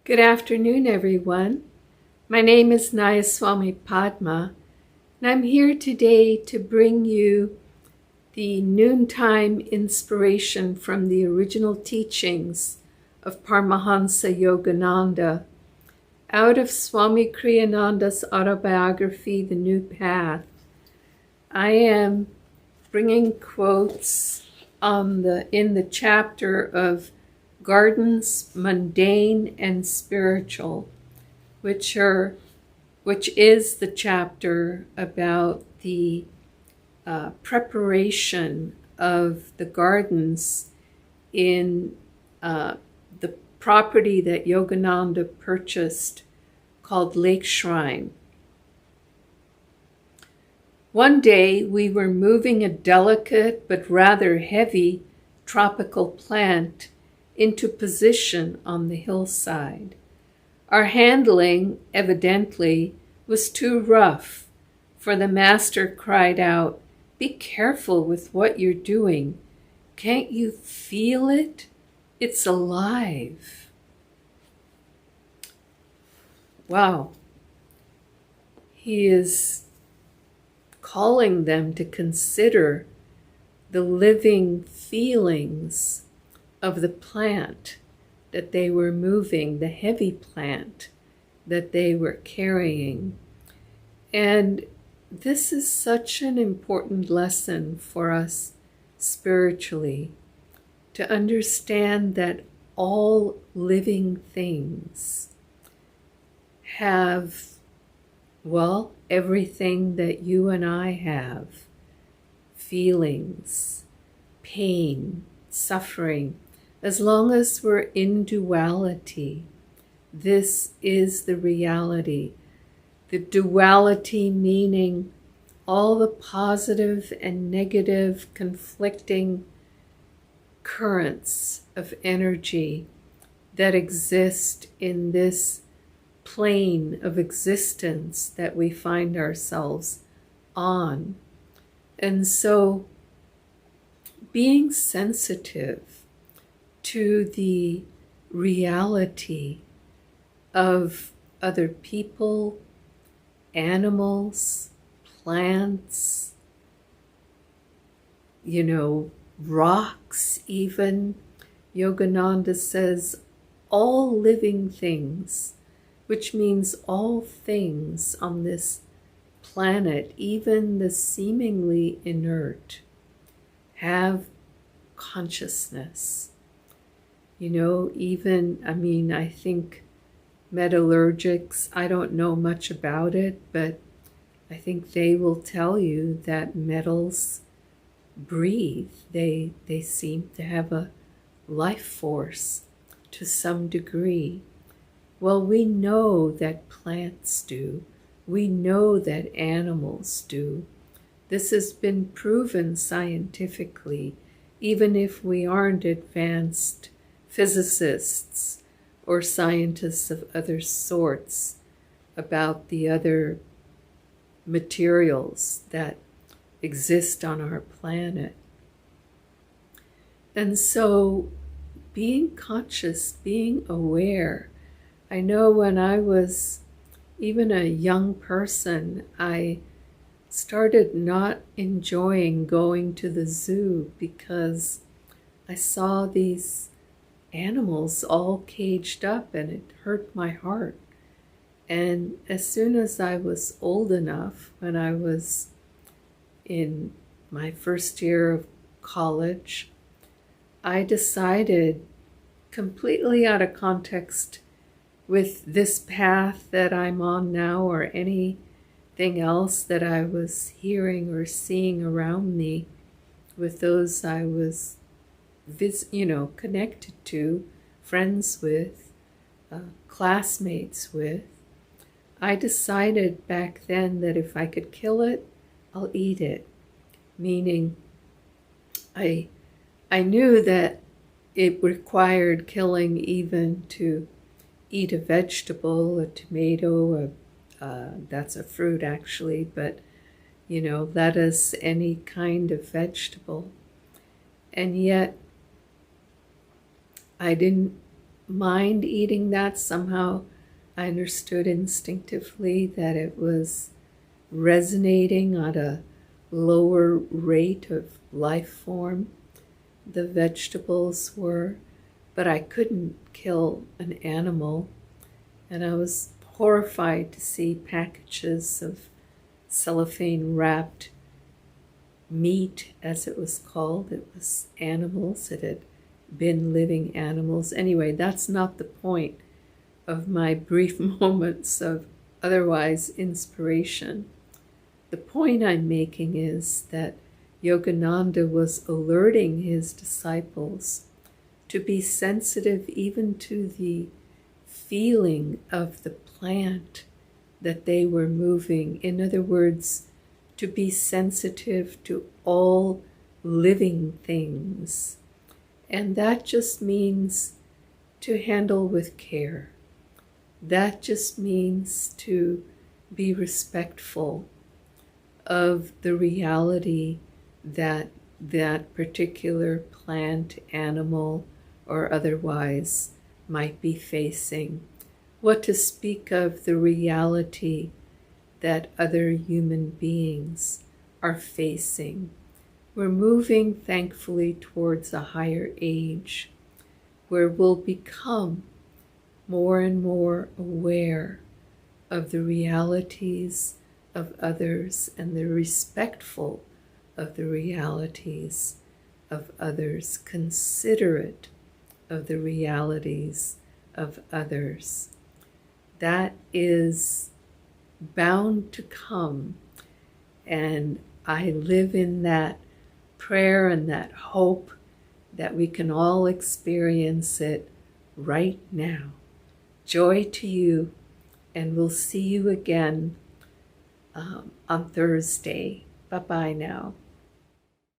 Good afternoon, everyone. My name is Nayaswami Padma, and I'm here today to bring you the noontime inspiration from the original teachings of Paramahansa Yogananda out of Swami Kriyananda's autobiography, The New Path. I am bringing quotes in the chapter of Gardens Mundane and Spiritual, which is the chapter about the preparation of the gardens in the property that Yogananda purchased called Lake Shrine. One day we were moving a delicate but rather heavy tropical plant into position on the hillside. Our handling, evidently, was too rough, for the master cried out, "Be careful with what you're doing. Can't you feel it? It's alive." Wow. He is calling them to consider the living feelings of the plant that they were moving, the heavy plant that they were carrying. And this is such an important lesson for us spiritually, to understand that all living things have, well, everything that you and I have: feelings, pain, suffering. As long as we're in duality, this is the reality. The duality meaning all the positive and negative conflicting currents of energy that exist in this plane of existence that we find ourselves on. And so being sensitive to the reality of other people, animals, plants, rocks even. Yogananda says all living things, which means all things on this planet, even the seemingly inert, have consciousness. I think metallurgics, I don't know much about it, but I think they will tell you that metals breathe. They seem to have a life force to some degree. Well, we know that plants do. We know that animals do. This has been proven scientifically, even if we aren't advanced physicists or scientists of other sorts about the other materials that exist on our planet. And so being conscious, being aware. I know when I was even a young person, I started not enjoying going to the zoo because I saw these animals all caged up and it hurt my heart. And as soon as I was old enough, when I was in my first year of college, I decided, completely out of context with this path that I'm on now or anything else that I was hearing or seeing around me with those I was connected to, friends with, classmates with. I decided back then that if I could kill it, I'll eat it. Meaning, I knew that it required killing even to eat a vegetable, a tomato, that's a fruit actually, but lettuce, any kind of vegetable. And yet I didn't mind eating that. Somehow I understood instinctively that it was resonating at a lower rate of life form. The vegetables were, but I couldn't kill an animal. And I was horrified to see packages of cellophane wrapped meat, as it was called. It was animals. It had been living animals. Anyway, that's not the point of my brief moments of otherwise inspiration. The point I'm making is that Yogananda was alerting his disciples to be sensitive even to the feeling of the plant that they were moving. In other words, to be sensitive to all living things. And that just means to handle with care. That just means to be respectful of the reality that that particular plant, animal, or otherwise might be facing. What to speak of the reality that other human beings are facing. We're moving, thankfully, towards a higher age where we'll become more and more aware of the realities of others and the respectful of the realities of others, considerate of the realities of others. That is bound to come, and I live in that prayer and that hope that we can all experience it right now. Joy to you, and we'll see you again on Thursday. Bye-bye now.